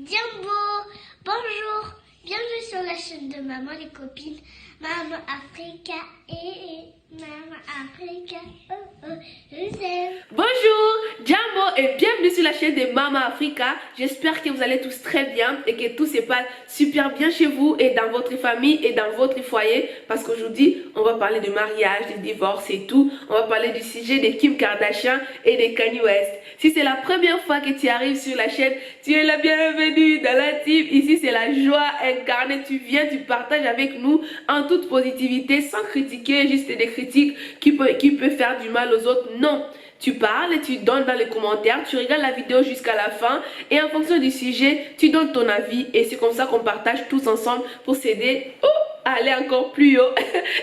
Jumbo, bonjour, bienvenue sur la chaîne de Maman les copines, Maman Africa et Maman Africa, je vous aime. Bonjour, Jumbo et bienvenue sur la chaîne de Maman Africa. J'espère que vous allez tous très bien et que tout se passe super bien chez vous et dans votre famille et dans votre foyer. Parce qu'aujourd'hui, on va parler de mariage, de divorce et tout. On va parler du sujet de Kim Kardashian et de Kanye West. Si c'est la première fois que tu arrives sur la chaîne, tu es la bienvenue dans la team. Ici, c'est la joie incarnée. Tu viens, tu partages avec nous en toute positivité, sans critiquer, juste des critiques qui peut faire du mal aux autres. Non, tu parles, tu donnes dans les commentaires, tu regardes la vidéo jusqu'à la fin et en fonction du sujet, tu donnes ton avis et c'est comme ça qu'on partage tous ensemble pour s'aider à aller encore plus haut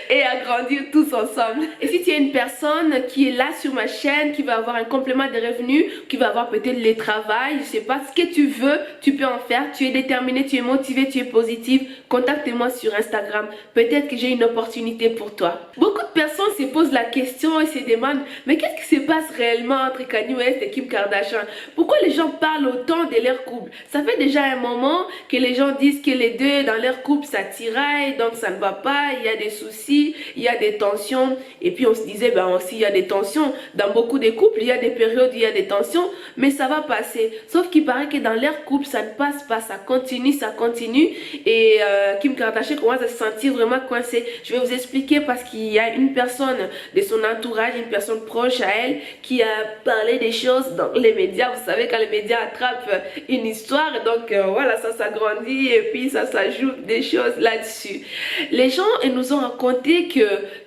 et à grandir tous ensemble. Et si tu es une personne qui est là sur ma chaîne, qui va avoir un complément de revenus, qui va avoir peut-être le travail, je sais pas, ce que tu veux, tu peux en faire. Tu es déterminé, tu es motivé, tu es positive, contacte-moi sur Instagram. Peut-être que j'ai une opportunité pour toi. Beaucoup de personnes se posent la question et se demandent, mais qu'est-ce qui se passe réellement entre Kanye West et Kim Kardashian? Pourquoi les gens parlent autant de leur couple? Ça fait déjà un moment que les gens disent que les deux dans leur couple ça tiraille, donc ça ne va pas, il y a des soucis, il y a des tensions. Et puis on se disait, ben aussi il y a des tensions. Dans beaucoup de couples, il y a des périodes où il y a des tensions, mais ça va passer. Sauf qu'il paraît que dans leur couple, ça ne passe pas, ça continue, ça continue. Et Kim Kardashian commence à se sentir vraiment coincée. Je vais vous expliquer parce qu'il y a une personne de son entourage, une personne proche à elle, qui a parlé des choses dans les médias. Vous savez, quand les médias attrapent une histoire, donc voilà, ça s'agrandit et puis ça s'ajoute des choses là-dessus. Les gens nous ont raconté que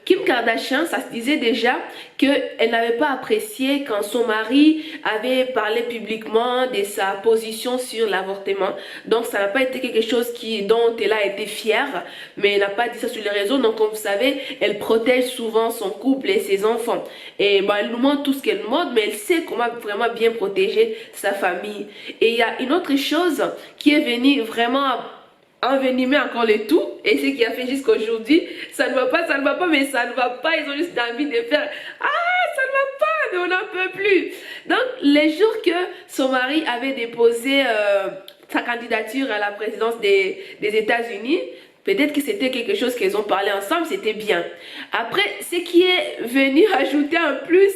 Kim Kardashian, ça se disait déjà qu'elle n'avait pas apprécié quand son mari avait parlé publiquement de sa position sur l'avortement. Donc ça n'a pas été quelque chose dont elle a été fière, mais elle n'a pas dit ça sur les réseaux. Donc comme vous savez, elle protège souvent son couple et ses enfants. Et ben, elle nous montre tout ce qu'elle montre, mais elle sait comment vraiment bien protéger sa famille. Et il y a une autre chose qui est venue vraiment envenimer encore le tout, et ce qui a fait jusqu'à aujourd'hui, ça ne va pas, mais ça ne va pas, ils ont juste envie de faire, ça ne va pas, mais on n'en peut plus. Donc les jours que son mari avait déposé sa candidature à la présidence des États-Unis, peut-être que c'était quelque chose qu'ils ont parlé ensemble, c'était bien. Après, ce qui est venu ajouter en plus,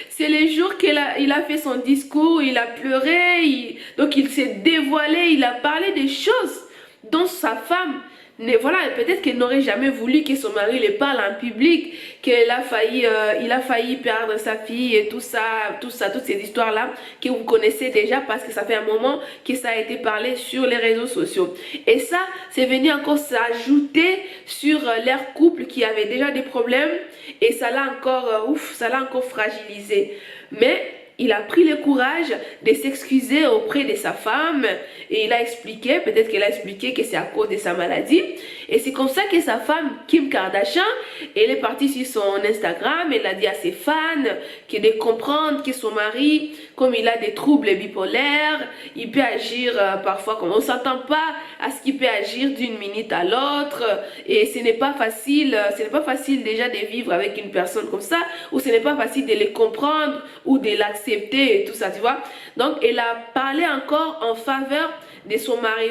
c'est les jours qu'il a fait son discours, il a pleuré, donc il s'est dévoilé, il a parlé des choses dont sa femme, voilà, peut-être qu'elle n'aurait jamais voulu que son mari le parle en public, il a failli perdre sa fille et tout ça, toutes ces histoires-là que vous connaissez déjà parce que ça fait un moment que ça a été parlé sur les réseaux sociaux. Et ça, c'est venu encore s'ajouter sur leur couple qui avait déjà des problèmes et ça l'a encore fragilisé. Mais il a pris le courage de s'excuser auprès de sa femme et il a expliqué, peut-être qu'elle a expliqué que c'est à cause de sa maladie. Et c'est comme ça que sa femme, Kim Kardashian, elle est partie sur son Instagram, elle a dit à ses fans de comprendre que son mari, comme il a des troubles bipolaires, il peut agir parfois comme on ne s'entend pas à ce qu'il peut agir d'une minute à l'autre. Et ce n'est pas facile déjà de vivre avec une personne comme ça, ou ce n'est pas facile de les comprendre ou de l'accepter et tout ça, tu vois. Donc elle a parlé encore en faveur de son mari.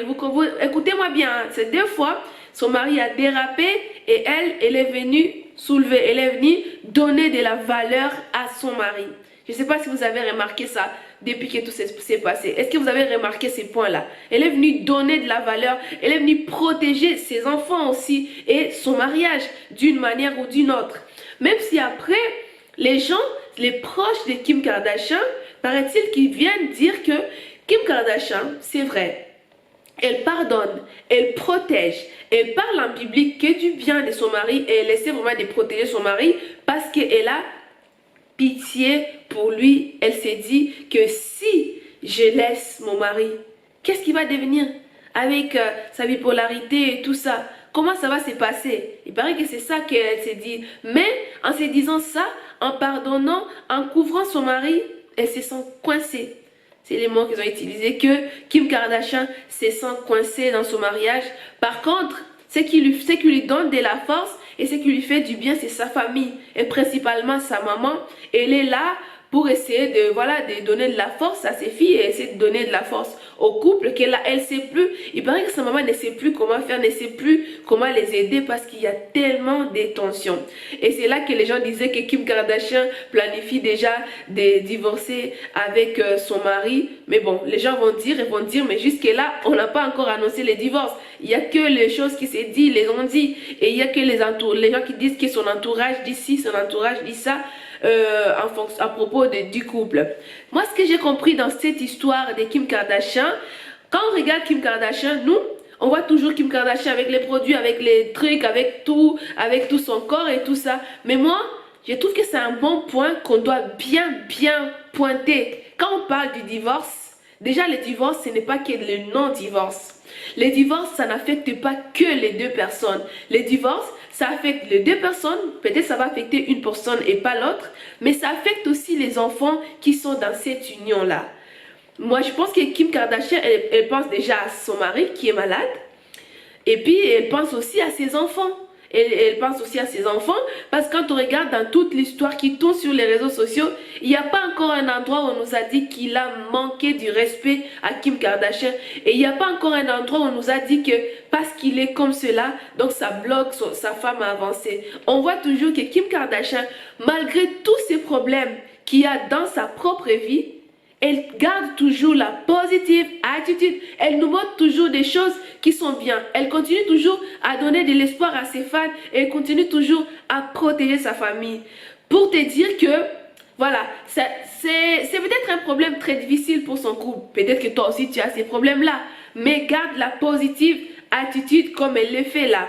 Écoutez-moi bien, c'est 2 fois son mari a dérapé et elle est venue soulever, elle est venue donner de la valeur à son mari. Je ne sais pas si vous avez remarqué ça depuis que tout s'est passé. Est-ce que vous avez remarqué ces points-là? Elle est venue donner de la valeur, elle est venue protéger ses enfants aussi et son mariage d'une manière ou d'une autre. Même si après, les gens, les proches de Kim Kardashian, paraît-il qu'ils viennent dire que Kim Kardashian, c'est vrai, elle pardonne, elle protège, elle parle en public que du bien de son mari et elle essaie vraiment de protéger son mari parce qu'elle a pitié pour lui. Elle s'est dit que si je laisse mon mari, qu'est-ce qui va devenir avec sa bipolarité et tout ça? Comment ça va se passer? Il paraît que c'est ça qu'elle s'est dit. Mais en se disant ça, en pardonnant, en couvrant son mari, elle se sent coincée. C'est les mots qu'ils ont utilisés, que Kim Kardashian se sent coincée dans son mariage. Par contre, ce qui lui donne de la force et ce qui lui fait du bien, c'est sa famille et principalement sa maman. Elle est là pour essayer de, voilà, de donner de la force à ses filles et essayer de donner de la force au couple qu'elle elle sait plus. Il paraît que sa maman ne sait plus comment faire, ne sait plus comment les aider parce qu'il y a tellement de tensions. Et c'est là que les gens disaient que Kim Kardashian planifie déjà de divorcer avec son mari. Mais bon, les gens vont dire, mais jusque-là, on n'a pas encore annoncé les divorces. Il n'y a que les choses qui s'est dit, les ont dit. Et il n'y a que les gens qui disent que son entourage dit ci, son entourage dit ça. À propos du couple. Moi, ce que j'ai compris dans cette histoire de Kim Kardashian, quand on regarde Kim Kardashian, nous, on voit toujours Kim Kardashian avec les produits, avec les trucs, avec tout son corps et tout ça. Mais moi, je trouve que c'est un bon point qu'on doit bien pointer. Quand on parle du divorce, déjà le divorce, ce n'est pas que le non-divorce. Les divorces, ça n'affecte pas que les deux personnes. Les divorces, ça affecte les deux personnes. Peut-être ça va affecter une personne et pas l'autre. Mais ça affecte aussi les enfants qui sont dans cette union-là. Moi, je pense que Kim Kardashian, elle pense déjà à son mari qui est malade. Et puis, elle pense aussi à ses enfants. Elle pense aussi à ses enfants parce que quand on regarde dans toute l'histoire qui tourne sur les réseaux sociaux, il n'y a pas encore un endroit où on nous a dit qu'il a manqué du respect à Kim Kardashian. Et il n'y a pas encore un endroit où on nous a dit que parce qu'il est comme cela, donc ça bloque sa femme à avancer. On voit toujours que Kim Kardashian, malgré tous ces problèmes qu'il y a dans sa propre vie, elle garde toujours la positive attitude. Elle nous montre toujours des choses qui sont bien. Elle continue toujours à donner de l'espoir à ses fans. Et elle continue toujours à protéger sa famille. Pour te dire que, voilà, c'est peut-être un problème très difficile pour son couple. Peut-être que toi aussi tu as ces problèmes-là. Mais garde la positive attitude comme elle le fait là.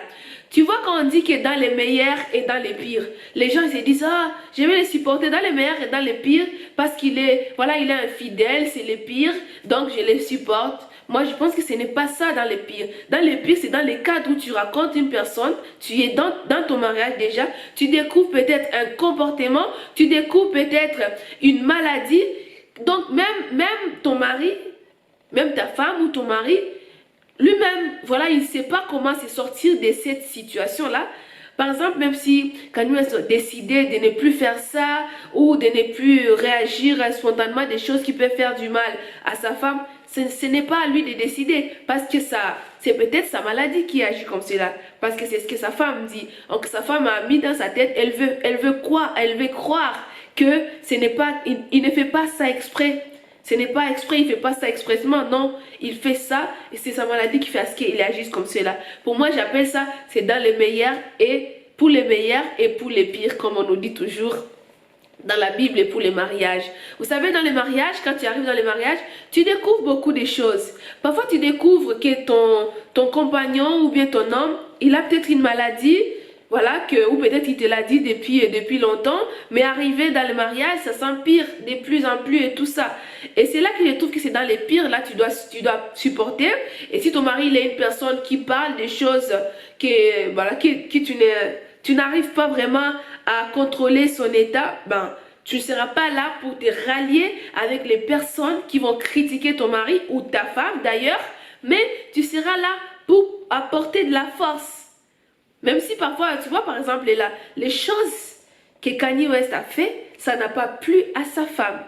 Tu vois quand on dit que dans les meilleurs et dans les pires, les gens se disent ah je vais les supporter dans les meilleurs et dans les pires parce qu'il est voilà il est infidèle, c'est les pires donc je les supporte. Moi je pense que ce n'est pas ça dans les pires. Dans les pires c'est dans les cas où tu racontes une personne, tu es dans ton mariage déjà, tu découvres peut-être un comportement, tu découvres peut-être une maladie. Donc même ton mari, même ta femme ou ton mari, lui-même, voilà, il ne sait pas comment se sortir de cette situation-là. Par exemple, même si quand nous avons décidé de ne plus faire ça ou de ne plus réagir spontanément à des choses qui peuvent faire du mal à sa femme, ce n'est pas à lui de décider parce que c'est peut-être sa maladie qui agit comme cela. Parce que c'est ce que sa femme dit. Donc sa femme a mis dans sa tête, elle veut croire que ce n'est pas, il ne fait pas ça exprès. Ce n'est pas exprès, il ne fait pas ça expressement, non, il fait ça et c'est sa maladie qui fait à ce qu'il agisse comme cela. Pour moi, j'appelle ça, c'est dans les meilleurs et pour les meilleurs et pour les pires, comme on nous dit toujours dans la Bible et pour les mariages. Vous savez, dans les mariages, quand tu arrives dans les mariages, tu découvres beaucoup de choses. Parfois, tu découvres que ton compagnon ou bien ton homme, il a peut-être une maladie, voilà, ou peut-être il te l'a dit depuis longtemps, mais arrivé dans le mariage, ça s'empire de plus en plus et tout ça. Et c'est là que je trouve que c'est dans les pires, là, tu dois supporter. Et si ton mari, il est une personne qui parle des choses tu n'arrives pas vraiment à contrôler son état, ben, tu ne seras pas là pour te rallier avec les personnes qui vont critiquer ton mari ou ta femme d'ailleurs, mais tu seras là pour apporter de la force. Même si parfois, tu vois par exemple, les choses que Kanye West a fait, ça n'a pas plu à sa femme.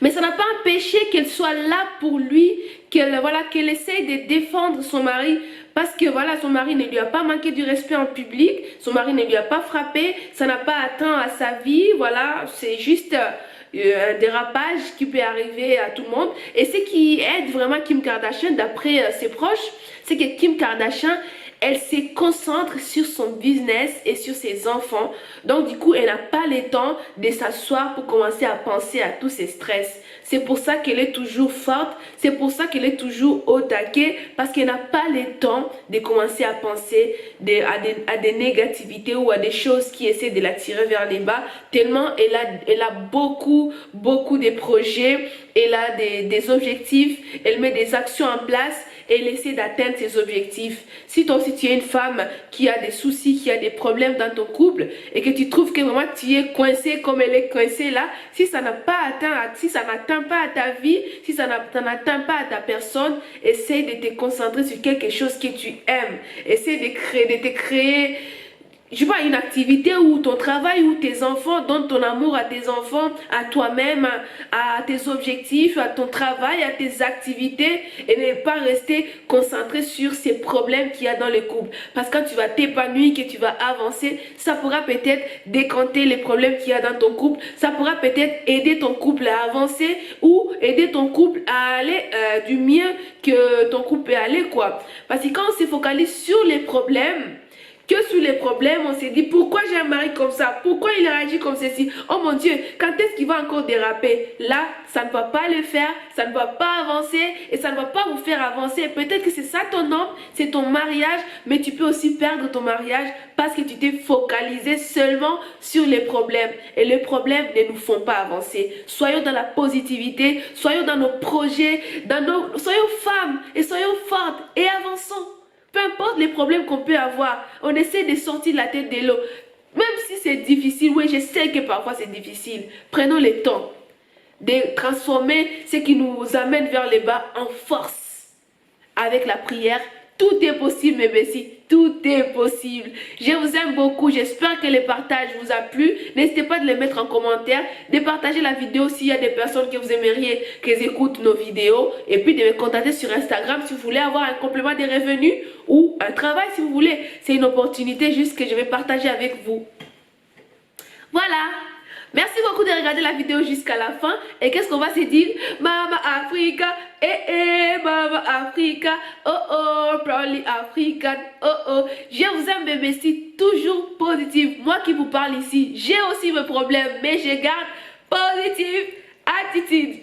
Mais ça n'a pas empêché qu'elle soit là pour lui, qu'elle essaye de défendre son mari. Parce que voilà, son mari ne lui a pas manqué du respect en public, son mari ne lui a pas frappé, ça n'a pas atteint à sa vie, voilà, c'est juste un dérapage qui peut arriver à tout le monde. Et ce qui aide vraiment Kim Kardashian, d'après ses proches, c'est que Kim Kardashian, elle se concentre sur son business et sur ses enfants. Donc du coup, elle n'a pas le temps de s'asseoir pour commencer à penser à tous ces stress. C'est pour ça qu'elle est toujours forte. C'est pour ça qu'elle est toujours au taquet. Parce qu'elle n'a pas le temps de commencer à penser à des négativités ou à des choses qui essaient de la tirer vers les bas. Tellement elle a beaucoup de projets. Elle a des objectifs. Elle met des actions en place. Et elle essaie d'atteindre ses objectifs. Si toi aussi tu es une femme qui a des soucis, qui a des problèmes dans ton couple et que tu trouves que vraiment tu es coincée comme elle est coincée là, si ça n'atteint pas à ta vie, si ça n'atteint pas à ta personne, essaie de te concentrer sur quelque chose que tu aimes. Essaie de te créer je sais pas, une activité ou ton travail ou tes enfants, donne ton amour à tes enfants, à toi-même, à tes objectifs, à ton travail, à tes activités et ne pas rester concentré sur ces problèmes qu'il y a dans le couple. Parce que quand tu vas t'épanouir, que tu vas avancer, ça pourra peut-être décanter les problèmes qu'il y a dans ton couple, ça pourra peut-être aider ton couple à avancer ou aider ton couple à aller du mieux que ton couple peut aller, quoi. Parce que quand on se focalise sur les problèmes, que sur les problèmes, on s'est dit pourquoi j'ai un mari comme ça, pourquoi il réagit comme ceci, oh mon Dieu, quand est-ce qu'il va encore déraper? Là, ça ne va pas le faire, ça ne va pas avancer et ça ne va pas vous faire avancer. Peut-être que c'est ça ton homme, c'est ton mariage, mais tu peux aussi perdre ton mariage parce que tu t'es focalisé seulement sur les problèmes. Et les problèmes ne nous font pas avancer. Soyons dans la positivité, soyons dans nos projets, soyons femmes et soyons fortes et avançons. Peu importe les problèmes qu'on peut avoir, on essaie de sortir la tête de l'eau. Même si c'est difficile, oui, je sais que parfois c'est difficile. Prenons le temps de transformer ce qui nous amène vers le bas en force. Avec la prière, tout est possible, mes besties. Tout est possible. Je vous aime beaucoup. J'espère que le partage vous a plu. N'hésitez pas de le mettre en commentaire, de partager la vidéo s'il y a des personnes que vous aimeriez qu'elles écoutent nos vidéos. Et puis de me contacter sur Instagram si vous voulez avoir un complément de revenus ou un travail si vous voulez. C'est une opportunité juste que je vais partager avec vous. Voilà. Merci beaucoup de regarder la vidéo jusqu'à la fin. Et qu'est-ce qu'on va se dire? Mama Africa, Mama Africa, oh oh, proudly African, oh oh. Je vous aime, mes besties, toujours positive. Moi qui vous parle ici, j'ai aussi mes problèmes, mais je garde positive attitude.